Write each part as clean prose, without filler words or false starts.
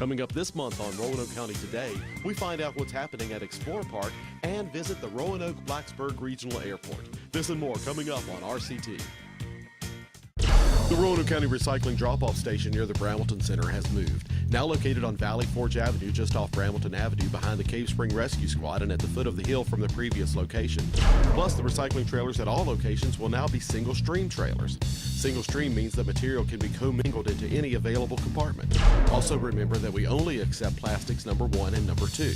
Coming up this month on Roanoke County Today, we find out what's happening at Explore Park and visit the Roanoke-Blacksburg Regional Airport. This and more coming up on RCT. The Roanoke County Recycling Drop-Off Station near the Brambleton Center has moved. Now located on Valley Forge Avenue, just off Brambleton Avenue, behind the Cave Spring Rescue Squad and at the foot of the hill from the previous location. Plus, the recycling trailers at all locations will now be single-stream trailers. Single-stream means that material can be commingled into any available compartment. Also remember that we only accept plastics number 1 and number 2.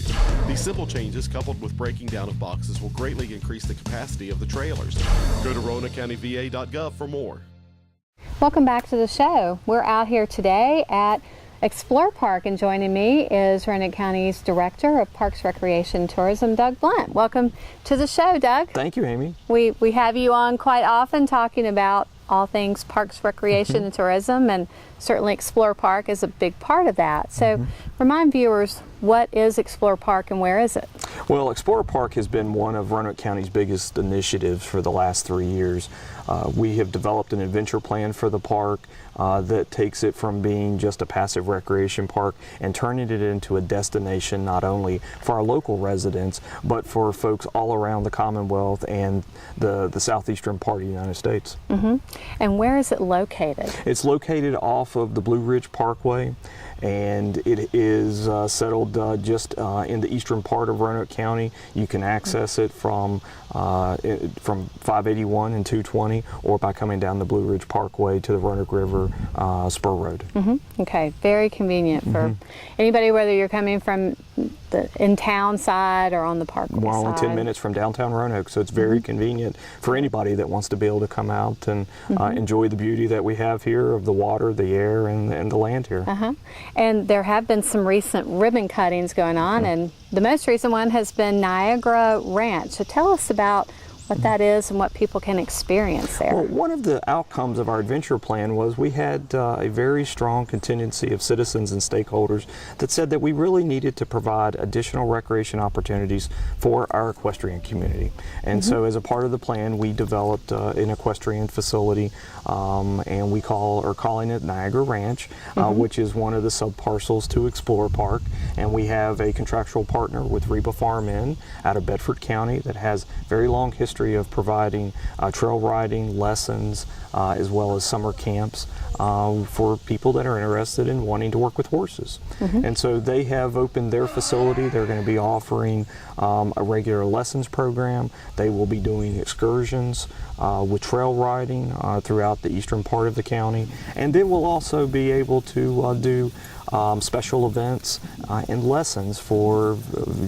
These simple changes, coupled with breaking down of boxes, will greatly increase the capacity of the trailers. Go to RoanokeCountyVA.gov for more. Welcome back to the show. We're out here today at Explore Park, and joining me is Roanoke County's Director of Parks, Recreation, and Tourism, Doug Blunt. Welcome to the show, Doug. Thank you, Amy. We have you on quite often talking about all things parks, recreation, and tourism, and certainly Explore Park is a big part of that. So remind viewers, what is Explore Park and where is it? Well, Explore Park has been one of Roanoke County's biggest initiatives for the last 3 years. We have developed an adventure plan for the park that takes it from being just a passive recreation park and turning it into a destination not only for our local residents, but for folks all around the Commonwealth and the southeastern part of the United States. And where is it located? It's located off of the Blue Ridge Parkway, and it is settled just in the eastern part of Roanoke County. You can access it from 581 and 220, or by coming down the Blue Ridge Parkway to the Roanoke River Spur Road. Okay, very convenient for anybody, whether you're coming from the in-town side or on the parkway We're side. only 10 minutes from downtown Roanoke, so it's very convenient for anybody that wants to be able to come out and enjoy the beauty that we have here of the water, the air, and the land here. And there have been some recent ribbon cuttings going on, and the most recent one has been Niagara Ranch. So tell us about what that is and what people can experience there. Well, one of the outcomes of our adventure plan was we had a very strong contingency of citizens and stakeholders that said that we really needed to provide additional recreation opportunities for our equestrian community. And so as a part of the plan, we developed an equestrian facility, and we are calling it Niagara Ranch, which is one of the subparcels to Explore Park. And we have a contractual partner with Reba Farm Inn out of Bedford County that has very long history of providing trail riding lessons as well as summer camps for people that are interested in wanting to work with horses. And so they have opened their facility. They're going to be offering a regular lessons program. They will be doing excursions with trail riding throughout the eastern part of the county, and they will also be able to do special events and lessons for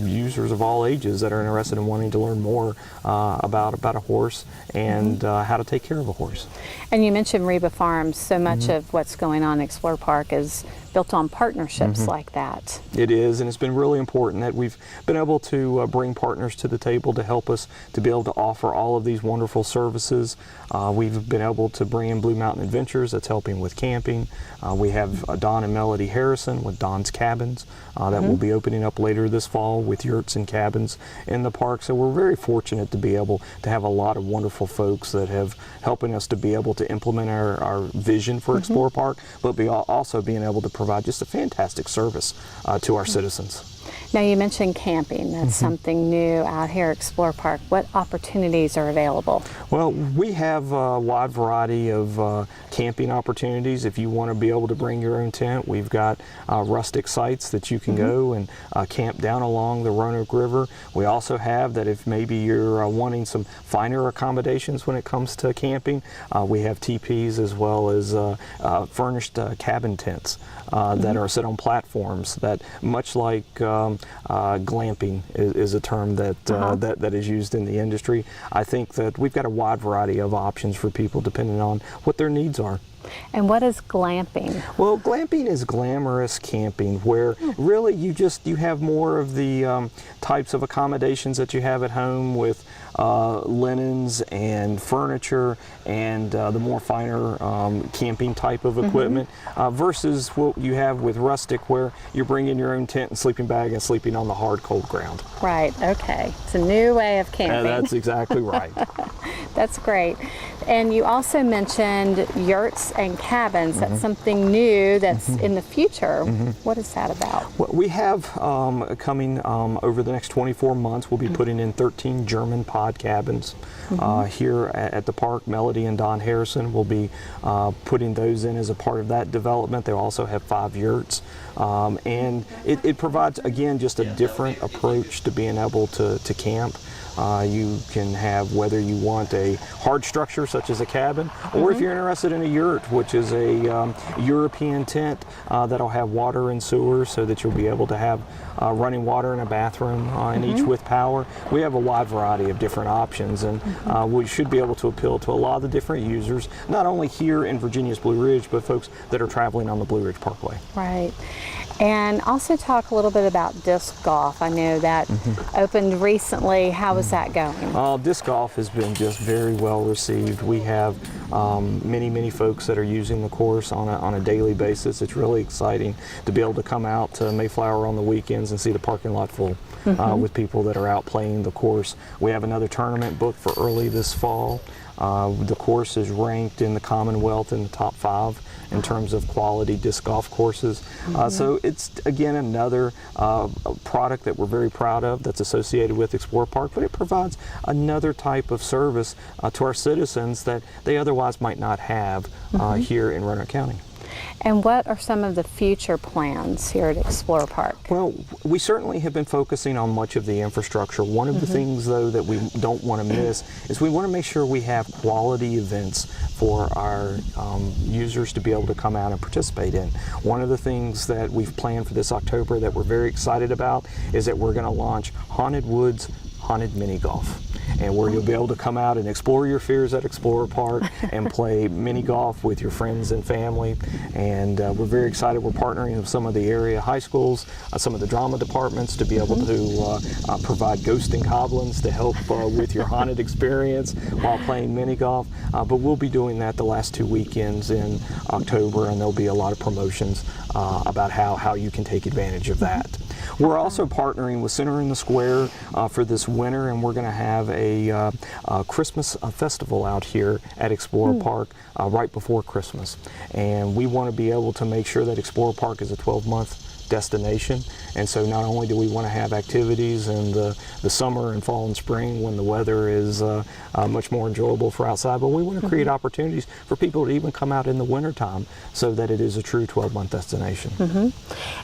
users of all ages that are interested in wanting to learn more about a horse and how to take care of a horse. And you mentioned Reba Farms. So much of what's going on in Explore Park is built on partnerships like that. It is, and it's been really important that we've been able to bring partners to the table to help us to be able to offer all of these wonderful services. We've been able to bring in Blue Mountain Adventures, that's helping with camping. We have Don and Melody Harrison with Don's Cabins that will be opening up later this fall with yurts and cabins in the park. So we're very fortunate to be able to have a lot of wonderful folks that have helping us to be able to implement our vision for Explore Park, but also being able to provide just a fantastic service to our citizens. Now, you mentioned camping. That's something new out here at Explore Park. What opportunities are available? Well, we have a wide variety of camping opportunities. If you want to be able to bring your own tent, we've got rustic sites that you can go and camp down along the Roanoke River. We also have that if maybe you're wanting some finer accommodations when it comes to camping, we have teepees as well as furnished cabin tents that are set on platforms that, much like glamping is a term that that is used in the industry. I think that we've got a wide variety of options for people depending on what their needs are. And what is glamping? Well, glamping is glamorous camping, where really you have more of the types of accommodations that you have at home with linens and furniture and the more finer camping type of equipment versus what you have with rustic, where you're bringing your own tent and sleeping bag and sleeping on the hard, cold ground. Right, okay. It's a new way of camping. That's exactly right. That's great. And you also mentioned yurts and cabins. That's something new that's in the future. What is that about? What we have coming over the next 24 months, we'll be putting in 13 German pod cabins here at the park. Melody and Don Harrison will be putting those in as a part of that development. They'll also have 5 yurts. And it provides, again, just a different approach to being able to camp. You can have, whether you want a hard structure such as a cabin, or if you're interested in a yurt, which is a European tent that'll have water and sewer so that you'll be able to have running water and a bathroom in each with power. We have a wide variety of different options, and we should be able to appeal to a lot of the different users, not only here in Virginia's Blue Ridge, but folks that are traveling on the Blue Ridge Parkway. Right. And also talk a little bit about disc golf. I know that opened recently. How is that going? Disc golf has been just very well received. We have many folks that are using the course on a daily basis. It's really exciting to be able to come out to Mayflower on the weekends and see the parking lot full with people that are out playing the course. We have another tournament booked for early this fall. The course is ranked in the Commonwealth in the top 5 in terms of quality disc golf courses. So it's, again, another product that we're very proud of that's associated with Explore Park, but it provides another type of service to our citizens that they otherwise might not have here in Roanoke County. And what are some of the future plans here at Explore Park? Well, we certainly have been focusing on much of the infrastructure. One of the things, though, that we don't want to miss is we want to make sure we have quality events for our users to be able to come out and participate in. One of the things that we've planned for this October that we're very excited about is that we're going to launch Haunted Woods Haunted Mini Golf, and where you'll be able to come out and explore your fears at Explorer Park and play mini golf with your friends and family. And we're very excited. We're partnering with some of the area high schools, some of the drama departments to be able to provide ghost and goblins to help with your haunted experience while playing mini golf. But we'll be doing that the last 2 weekends in October, and there'll be a lot of promotions about how you can take advantage of that. We're also partnering with Center in the Square for this winter, and we're going to have a Christmas festival out here at Explorer Park right before Christmas. And we want to be able to make sure that Explorer Park is a 12-month destination, and so not only do we want to have activities in the summer and fall and spring when the weather is much more enjoyable for outside, but we want to create opportunities for people to even come out in the wintertime so that it is a true 12-month destination.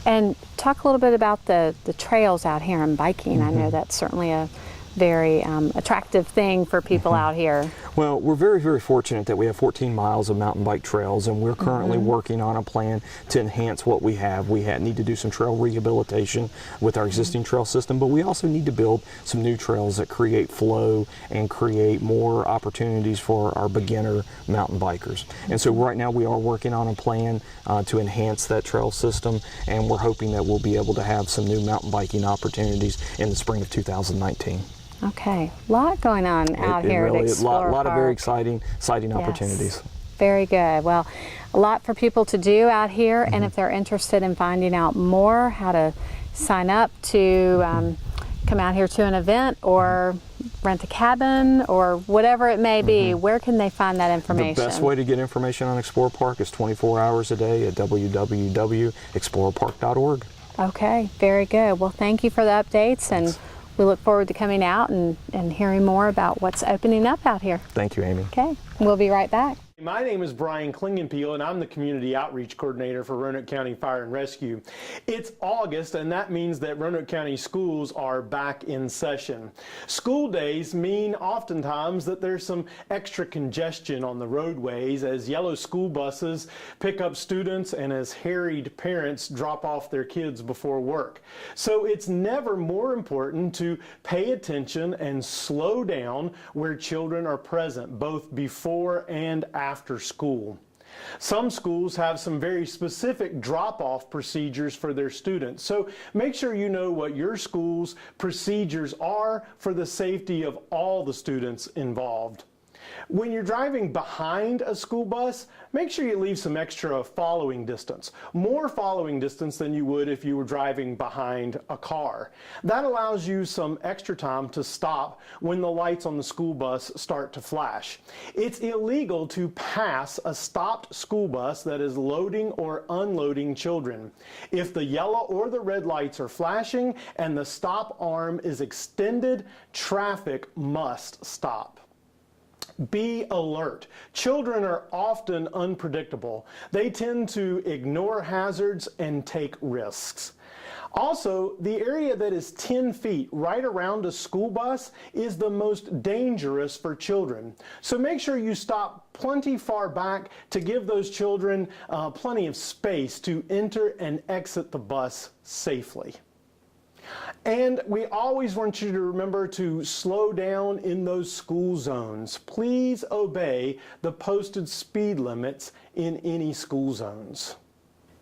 And talk a little bit about the trails out here and biking. I know that's certainly a very attractive thing for people out here. Well, we're very fortunate that we have 14 miles of mountain bike trails, and we're currently working on a plan to enhance what we have. We need to do some trail rehabilitation with our existing trail system, but we also need to build some new trails that create flow and create more opportunities for our beginner mountain bikers. And so right now we are working on a plan to enhance that trail system, and we're hoping that we'll be able to have some new mountain biking opportunities in the spring of 2019. Okay, a lot going on out here really at Explorer Park. A lot of very exciting opportunities. Very good. Well, a lot for people to do out here, and if they're interested in finding out more, how to sign up to come out here to an event or rent a cabin or whatever it may be, where can they find that information? The best way to get information on Explorer Park is 24 hours a day at www.explorerpark.org. Okay, very good. Well, thank you for the updates, and we look forward to coming out and hearing more about what's opening up out here. Thank you, Amy. Okay, we'll be right back. My name is Brian Klingenpeel, and I'm the Community Outreach Coordinator for Roanoke County Fire and Rescue. It's August, and that means that Roanoke County schools are back in session. School days mean oftentimes that there's some extra congestion on the roadways as yellow school buses pick up students and as harried parents drop off their kids before work. So it's never more important to pay attention and slow down where children are present, both before and after school. Some schools have some very specific drop-off procedures for their students, so make sure you know what your school's procedures are for the safety of all the students involved. When you're driving behind a school bus, make sure you leave some extra following distance, more following distance than you would if you were driving behind a car. That allows you some extra time to stop when the lights on the school bus start to flash. It's illegal to pass a stopped school bus that is loading or unloading children. If the yellow or the red lights are flashing and the stop arm is extended, traffic must stop. Be alert. Children are often unpredictable. They tend to ignore hazards and take risks. Also, the area that is 10 feet right around a school bus is the most dangerous for children. So make sure you stop plenty far back to give those children plenty of space to enter and exit the bus safely. And we always want you to remember to slow down in those school zones. Please obey the posted speed limits in any school zones.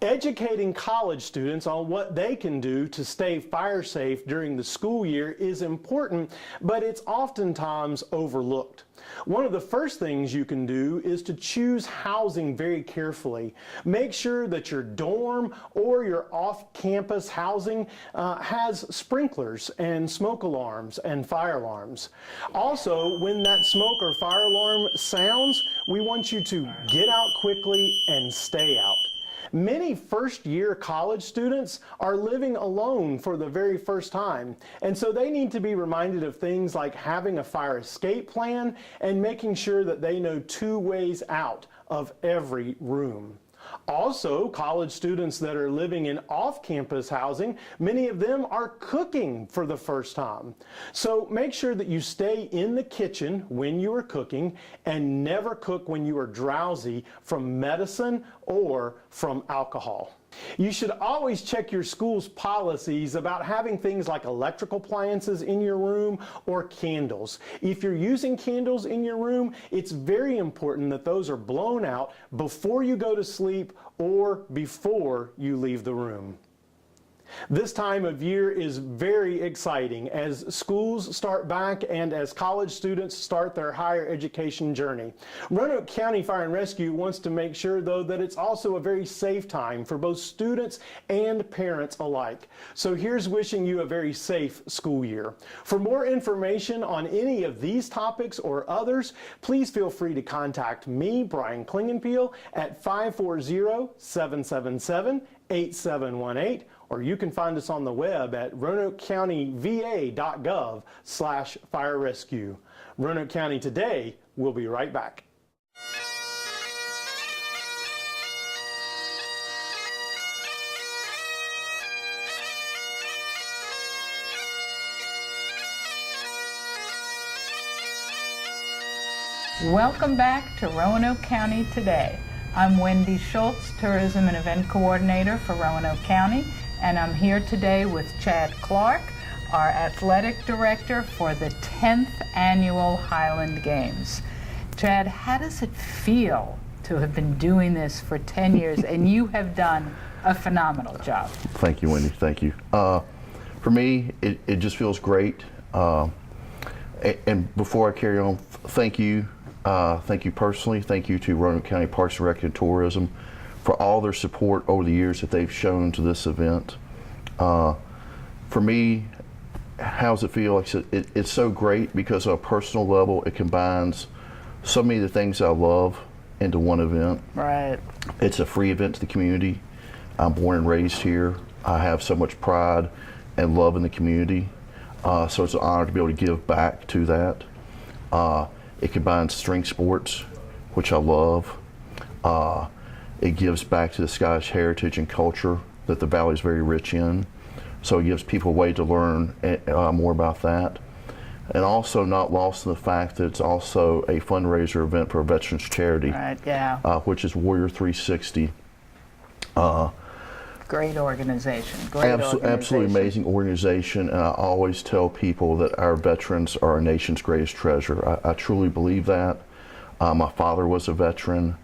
Educating college students on what they can do to stay fire safe during the school year is important, but it's oftentimes overlooked. One of the first things you can do is to choose housing very carefully. Make sure that your dorm or your off-campus housing has sprinklers and smoke alarms and fire alarms. Also, when that smoke or fire alarm sounds, we want you to get out quickly and stay out. Many first-year college students are living alone for the very first time, and so they need to be reminded of things like having a fire escape plan and making sure that they know 2 ways out of every room. Also, college students that are living in off-campus housing, many of them are cooking for the first time. So make sure that you stay in the kitchen when you are cooking and never cook when you are drowsy from medicine or from alcohol. You should always check your school's policies about having things like electrical appliances in your room or candles. If you're using candles in your room, it's very important that those are blown out before you go to sleep or before you leave the room. This time of year is very exciting as schools start back and as college students start their higher education journey. Roanoke County Fire and Rescue wants to make sure, though, that it's also a very safe time for both students and parents alike. So here's wishing you a very safe school year. For more information on any of these topics or others, please feel free to contact me, Brian Klingenpeel, at 540-777-8718, or you can find us on the web at roanokecountyva.gov/fire rescue. Roanoke County Today, we'll be right back. Welcome back to Roanoke County Today. I'm Wendy Schultz, Tourism and Event Coordinator for Roanoke County, and I'm here today with Chad Clark, our Athletic Director for the 10th Annual Highland Games. Chad, how does it feel to have been doing this for 10 years, and you have done a phenomenal job? Thank you, Wendy. Thank you. For me, it just feels great. And before I carry on, thank you personally. Thank you to Roanoke County Parks and Rec and Tourism for all their support over the years that they've shown to this event. For me, how does it feel? Like I said, it's so great because on a personal level, it combines so many of the things I love into one event. Right. It's a free event to the community. I'm born and raised here. I have so much pride and love in the community. So it's an honor to be able to give back to that. It combines string sports, which I love. It gives back to the Scottish heritage and culture that the Valley is very rich in. So it gives people a way to learn more about that. And also not lost in the fact that it's also a fundraiser event for a veterans charity, Right, yeah. Which is Warrior 360. Great organization. Great organization. Absolutely amazing organization, and I always tell people that our veterans are our nation's greatest treasure. I truly believe that. My father was a veteran.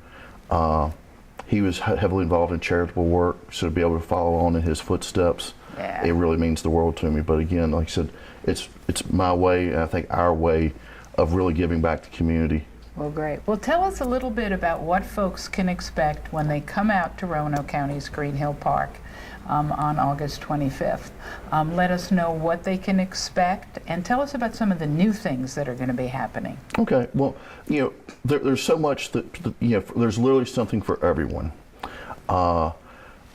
He was heavily involved in charitable work, so to be able to follow on in his footsteps, Yeah. it really means the world to me. But again, like I said, it's my way, and I think our way of really giving back to the community Well, great. Well, tell us a little bit about what folks can expect when they come out to Roanoke County's Green Hill Park on August 25th. Let us know what they can expect, and tell us about some of the new things that are going to be happening. Okay. Well, there's so much that, there's literally something for everyone.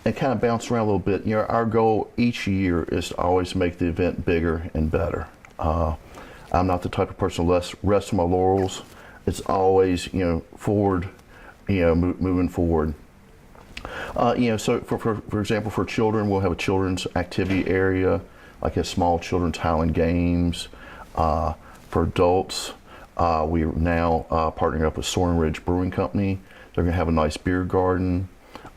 And kind of bounce around a little bit. Our goal each year is to always make the event bigger and better. I'm not the type of person to rest on my laurels. It's always, forward, moving forward. So for example, for children, we'll have a children's activity area, like a small children's Highland Games. For adults, we are now partnering up with Soaring Ridge Brewing Company. They're going to have a nice beer garden.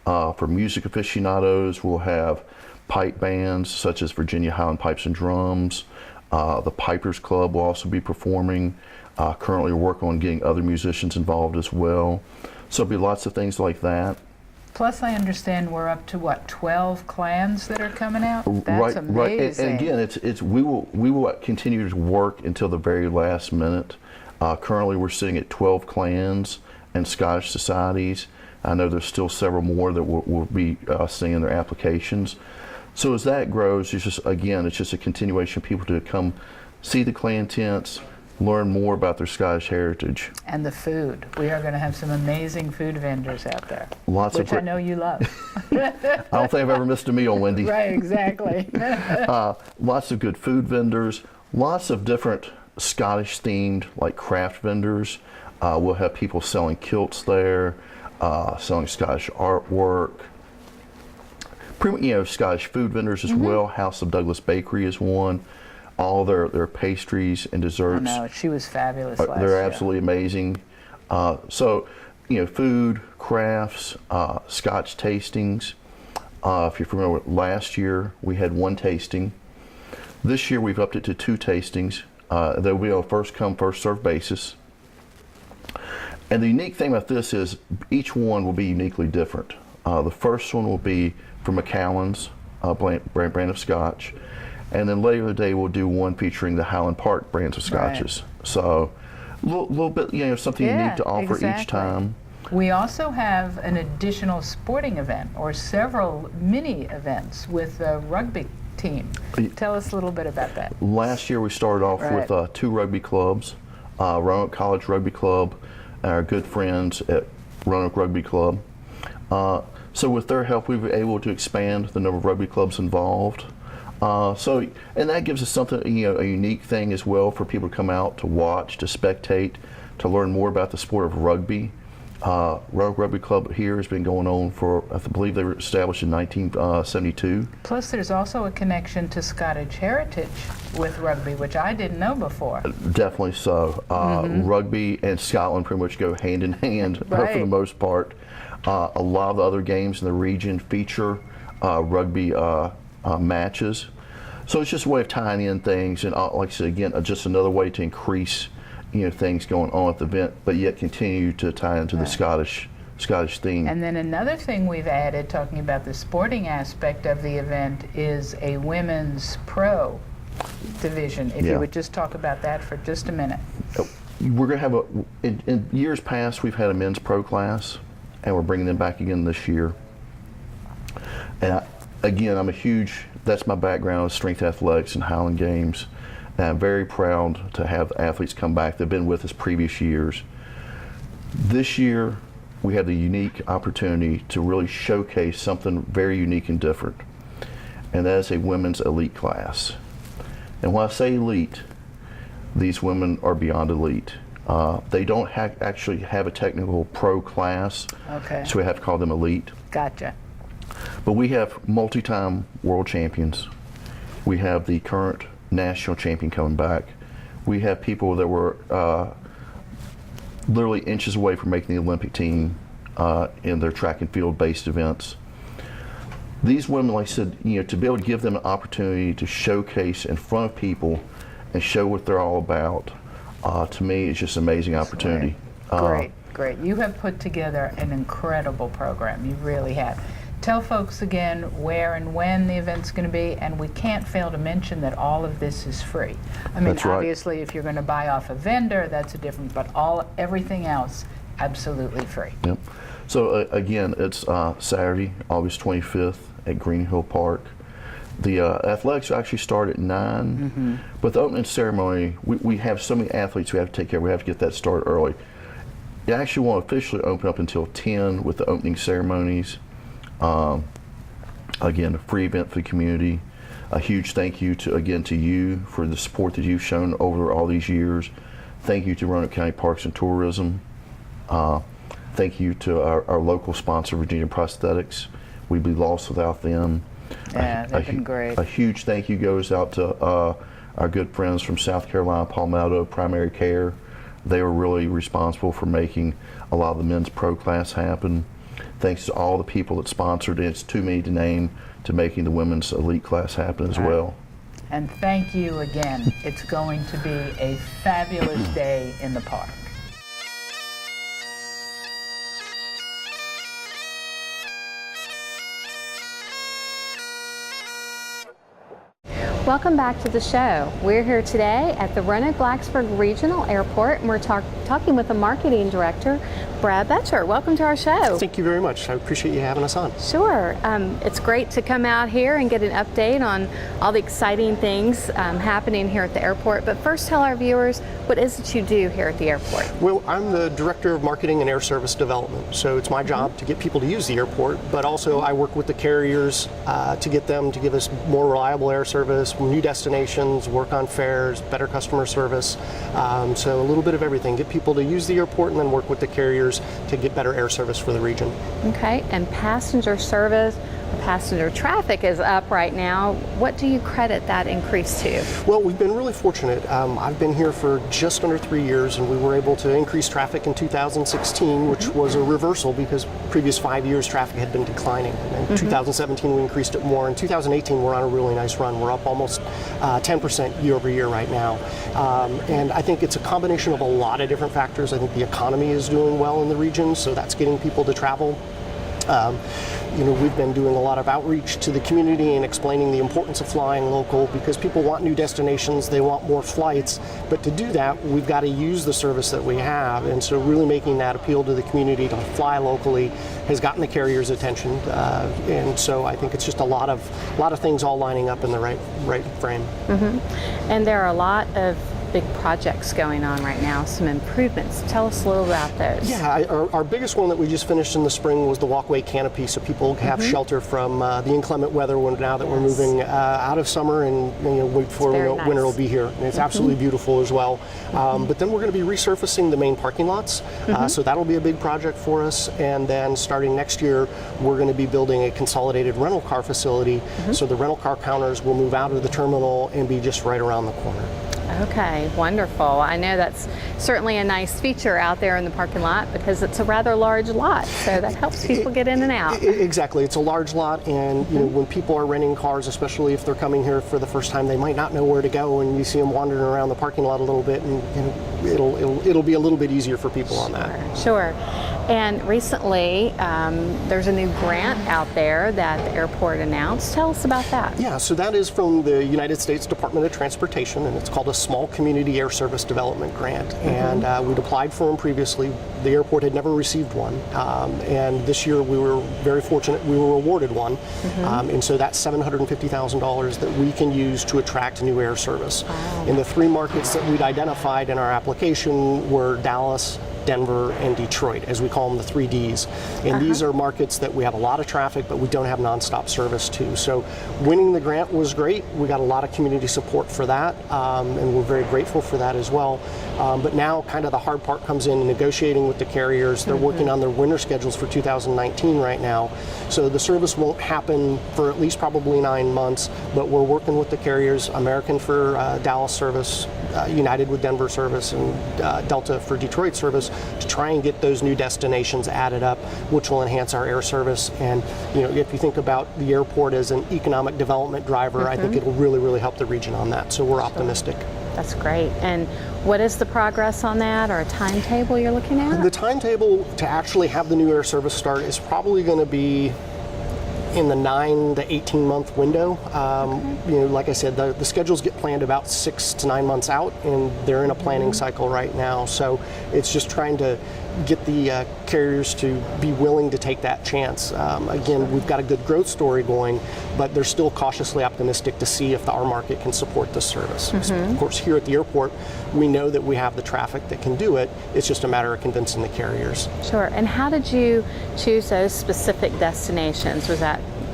For music aficionados, we'll have pipe bands such as Virginia Highland Pipes and Drums. The Pipers Club will also be performing. Currently we're working on getting other musicians involved as well. So there'll be lots of things like that. Plus, I understand we're up to, what, 12 clans that are coming out? That's amazing. Right. And again, we will continue to work until the very last minute. Currently we're sitting at 12 clans and Scottish societies. I know there's still several more that will be seeing their applications. So as that grows, it's just a continuation of people to come see the clan tents, learn more about their Scottish heritage. And the food. We are going to have some amazing food vendors out there, which I know you love. I don't think I've ever missed a meal, Wendy. Right, exactly. Lots of good food vendors, lots of different Scottish themed, like craft vendors. We'll have people selling kilts there, selling Scottish artwork. Scottish food vendors as well. House of Douglas Bakery is one. All their pastries and desserts. I know, she was fabulous last They're year. absolutely amazing. So, food, crafts, Scotch tastings. If you're familiar with last year, we had one tasting. This year we've upped it to 2 tastings. They'll be on a first come, first served basis. And the unique thing about this is each one will be uniquely different. The first one will be from Macallan's brand of Scotch. And then later in the day, we'll do one featuring the Highland Park brands of Scotches. Right. So a little bit, something unique to offer each time. We also have an additional sporting event, or several mini events with the rugby team. Tell us a little bit about that. Last year, we started off with 2 rugby clubs, Roanoke College Rugby Club, and our good friends at Roanoke Rugby Club. So with their help, we were able to expand the number of rugby clubs involved. And that gives us something, a unique thing as well for people to come out to watch, to spectate, to learn more about the sport of rugby. Roanoke Rugby Club here has been going on for, I believe they were established in 1972. Plus there's also a connection to Scottish heritage with rugby, which I didn't know before. Definitely so. Rugby and Scotland pretty much go hand in hand for the most part. A lot of the other games in the region feature rugby matches. So it's just a way of tying in things, and like I said, again, just another way to increase, things going on at the event, but yet continue to tie into the Scottish theme. And then another thing we've added, talking about the sporting aspect of the event, is a women's pro division. If you would just talk about that for just a minute. We're going to have in years past, we've had a men's pro class, and we're bringing them back again this year. And again, that's my background, strength athletics and Highland Games. And I'm very proud to have athletes come back that have been with us previous years. This year, we had the unique opportunity to really showcase something very unique and different. And that is a women's elite class. And when I say elite, these women are beyond elite. They don't actually have a technical pro class, so we have to call them elite. Gotcha. But we have multi-time world champions. We have the current national champion coming back. We have people that were literally inches away from making the Olympic team in their track and field based events. These women, like I said, to be able to give them an opportunity to showcase in front of people and show what they're all about, to me, it's just an amazing opportunity. Great. You have put together an incredible program. You really have. Tell folks again where and when the event's going to be, and we can't fail to mention that all of this is free. I mean, That's right. obviously, if you're going to buy off a vendor, that's a different, but everything else, absolutely free. Yep. So again, it's Saturday, August 25th at Green Hill Park. The athletics actually start at 9, but the opening ceremony, we have so many athletes we have to take care of. We have to get that started early. It actually won't officially open up until 10 with the opening ceremonies. Again, a free event for the community. A huge thank you to you for the support that you've shown over all these years. Thank you to Roanoke County Parks and Tourism. Thank you to our local sponsor, Virginia Prosthetics. We'd be lost without them. Yeah, they've been great. A huge thank you goes out to our good friends from South Carolina, Palmetto Primary Care. They were really responsible for making a lot of the men's pro class happen. Thanks to all the people that sponsored it. It's too many to name, to making the women's elite class happen as well. And thank you again. It's going to be a fabulous day in the park. Welcome back to the show. We're here today at the Roanoke-Blacksburg Regional Airport, and we're talking with the marketing director, Brad Betcher. Welcome to our show. Thank you very much. I appreciate you having us on. Sure. It's great to come out here and get an update on all the exciting things happening here at the airport. But first, tell our viewers, what is it you do here at the airport? Well, I'm the Director of Marketing and Air Service Development. So it's my job to get people to use the airport, but also I work with the carriers to get them to give us more reliable air service, new destinations, work on fares, better customer service. So a little bit of everything. Get people to use the airport and then work with the carriers to get better air service for the region. Okay, and passenger service, passenger traffic is up right now. What do you credit that increase to? Well, we've been really fortunate. I've been here for just under 3 years, and we were able to increase traffic in 2016, which was a reversal because previous 5 years traffic had been declining. And in 2017 we increased it more. In 2018 we're on a really nice run. We're up almost 10% year over year right now. And I think it's a combination of a lot of different factors. I think the economy is doing well in the region, so that's getting people to travel. We've been doing a lot of outreach to the community and explaining the importance of flying local because people want new destinations, they want more flights, but to do that we've got to use the service that we have, and so really making that appeal to the community to fly locally has gotten the carrier's attention, and so I think it's just a lot of things all lining up in the right frame. And there are a lot of big projects going on right now, some improvements. Tell us a little about those. Yeah, our biggest one that we just finished in the spring was the walkway canopy, so people have shelter from the inclement weather now that we're moving out of summer and before we know winter will be here. And it's absolutely beautiful as well. But then we're going to be resurfacing the main parking lots, so that'll be a big project for us. And then starting next year, we're going to be building a consolidated rental car facility, so the rental car counters will move out of the terminal and be just right around the corner. Okay, wonderful. I know that's certainly a nice feature out there in the parking lot because it's a rather large lot, so that helps people get in and out. Exactly. It's a large lot, and when people are renting cars, especially if they're coming here for the first time, they might not know where to go, and you see them wandering around the parking lot a little bit, and it'll be a little bit easier for people on that. Sure. And recently, there's a new grant out there that the airport announced. Tell us about that. Yeah, so that is from the United States Department of Transportation, and it's called a Small Community Air Service Development Grant. And we'd applied for them previously. The airport had never received one. And this year we were very fortunate, we were awarded one. And so that's $750,000 that we can use to attract new air service. Wow. And the 3 markets that we'd identified in our application were Dallas, Denver, and Detroit, as we call them, the 3 Ds. And these are markets that we have a lot of traffic, but we don't have nonstop service to. So winning the grant was great. We got a lot of community support for that, and we're very grateful for that as well. But now kind of the hard part comes in negotiating with the carriers. They're working on their winter schedules for 2019 right now. So the service won't happen for at least probably 9 months, but we're working with the carriers, American for Dallas service, United with Denver service, and Delta for Detroit service, to try and get those new destinations added up, which will enhance our air service. And if you think about the airport as an economic development driver, I think it'll really, really help the region on that. So we're optimistic. That's great. And what is the progress on that, or a timetable you're looking at? The timetable to actually have the new air service start is probably going to be in the 9 to 18 month window. You know, like I said, the schedules get planned about 6 to 9 months out, and they're in a planning cycle right now. So it's just trying to get the carriers to be willing to take that chance. Again, we've got a good growth story going, but they're still cautiously optimistic to see if our market can support this service. Of course, here at the airport, we know that we have the traffic that can do it. It's just a matter of convincing the carriers. Sure. And how did you choose those specific destinations?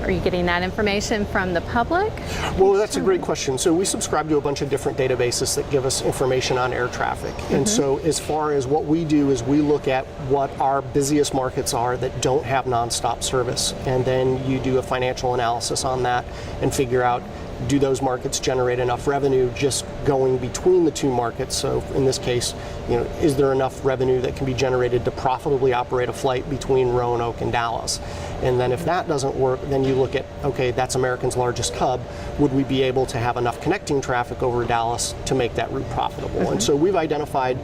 Are you getting that information from the public? Well, that's a great question. So we subscribe to a bunch of different databases that give us information on air traffic. And so as far as what we do is we look at what our busiest markets are that don't have nonstop service. And then you do a financial analysis on that and figure out, do those markets generate enough revenue just going between the two markets? So in this case, you know, is there enough revenue that can be generated to profitably operate a flight between Roanoke and Dallas? And then if that doesn't work, then you look at, okay, that's American's largest hub. Would we be able to have enough connecting traffic over Dallas to make that route profitable? And so we've identified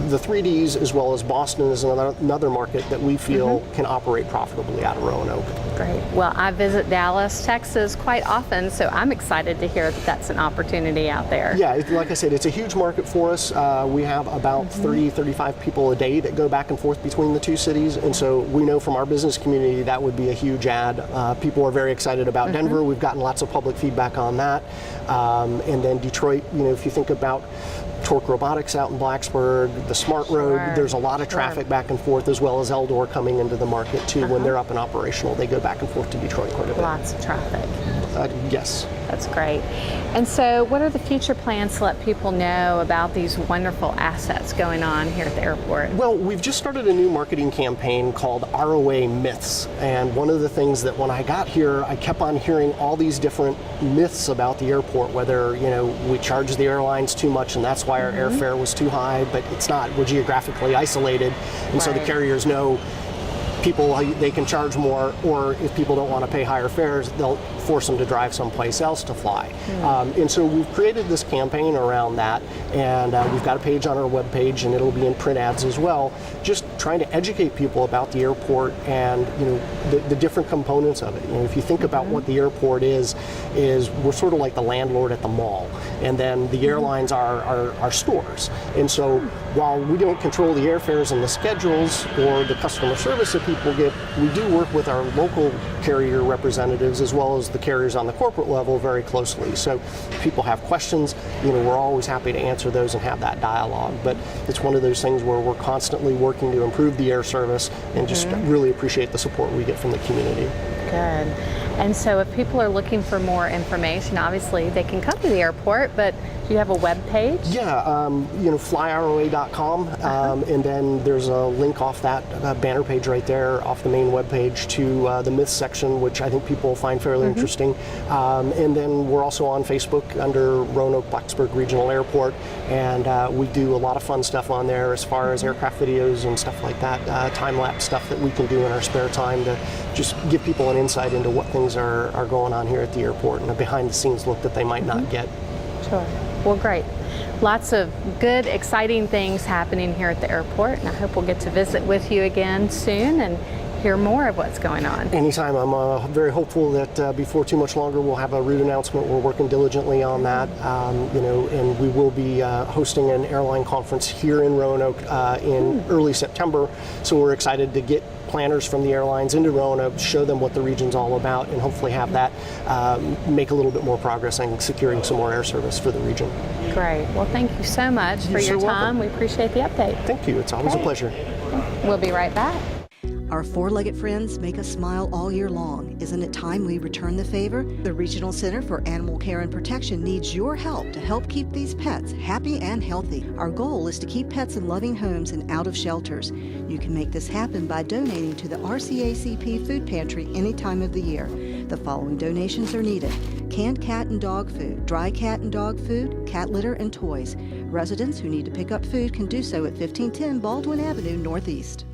the 3Ds as well as Boston as another market that we feel can operate profitably out of Roanoke. Great. Well, I visit Dallas, Texas quite often, so I'm excited to hear that that's an opportunity out there. Yeah, like I said, it's a huge market for us. We have about 30, 35 people a day that go back and forth between the two cities, and so we know from our business community that would be a huge ad. People are very excited about Denver. We've gotten lots of public feedback on that. And then Detroit, you know, if you think about Torque Robotics out in Blacksburg, the Smart Road, there's a lot of traffic back and forth, as well as Eldor coming into the market too. When they're up and operational, they go back and forth to Detroit quite a bit. Lots of traffic. Yes. That's great. And so what are the future plans to let people know about these wonderful assets going on here at the airport? Well, we've just started a new marketing campaign called ROA Myths. And one of the things that when I got here, I kept on hearing all these different myths about the airport, whether, you know, we charge the airlines too much and that's why our airfare was too high, but it's not. We're geographically isolated. And so the carriers know people, they can charge more, or if people don't want to pay higher fares, they'll force them to drive someplace else to fly. And so we've created this campaign around that, and we've got a page on our webpage, and it'll be in print ads as well, just trying to educate people about the airport and, you know, the different components of it. You know, if you think about what the airport is we're sort of like the landlord at the mall, and then the airlines are stores. And so while we don't control the airfares and the schedules or the customer service that people get, we do work with our local carrier representatives as well as the carriers on the corporate level very closely. So if people have questions, you know, we're always happy to answer those and have that dialogue. But it's one of those things where we're constantly working to improve the air service and just really appreciate the support we get from the community. Good. And so if people are looking for more information, obviously they can come to the airport, but do you have a web page? Yeah, you know, flyroa.com, and then there's a link off that banner page right there off the main web page to the myths section, which I think people will find fairly interesting. And then we're also on Facebook under Roanoke-Blacksburg Regional Airport, and we do a lot of fun stuff on there as far as aircraft videos and stuff like that, time-lapse stuff that we can do in our spare time to just give people an insight into what things are going on here at the airport and a behind-the-scenes look that they might not get. Sure. Well, great. Lots of good, exciting things happening here at the airport, and I hope we'll get to visit with you again soon and hear more of what's going on. Anytime. I'm very hopeful that before too much longer we'll have a route announcement. We're working diligently on that, you know, and we will be hosting an airline conference here in Roanoke in early September. So we're excited to get planners from the airlines into Roanoke, show them what the region's all about, and hopefully have that make a little bit more progress on securing some more air service for the region. Great. Well, thank you so much for your time. Welcome. We appreciate the update. Thank you. It's always a pleasure. We'll be right back. Our four-legged friends make us smile all year long. Isn't it time we return the favor? The Regional Center for Animal Care and Protection needs your help to help keep these pets happy and healthy. Our goal is to keep pets in loving homes and out of shelters. You can make this happen by donating to the RCACP Food Pantry any time of the year. The following donations are needed: canned cat and dog food, dry cat and dog food, cat litter, and toys. Residents who need to pick up food can do so at 1510 Baldwin Avenue Northeast.